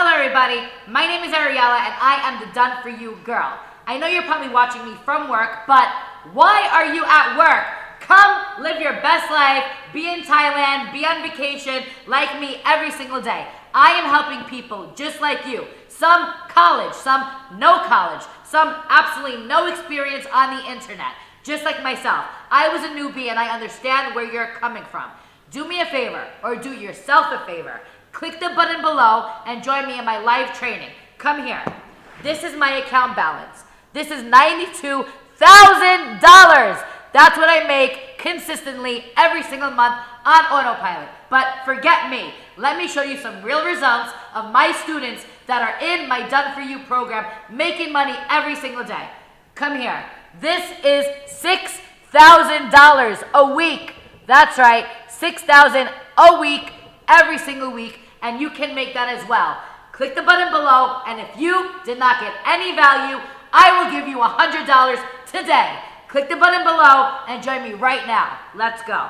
Hello everybody, my name is Ariella and I am the Done For You girl. I know you're probably watching me from work, but why are you at work? Come live your best life, be in Thailand, be on vacation like me every single day. I am helping people just like you. Some college, some no college, some absolutely no experience on the internet. Just like myself. I was a newbie and I understand where you're coming from. Do me a favor, or do yourself a favor. Click the button below and join me in my live training. Come here. This is my account balance. This is $92,000. That's what I make consistently every single month on autopilot. But forget me. Let me show you some real results of my students that are in my Done For You program making money every single day. Come here. This is $6,000 a week. That's right, $6,000 a week, every single week, and you can make that as well. Click the button below, and if you did not get any value, I will give you $100 today. Click the button below and join me right now. Let's go.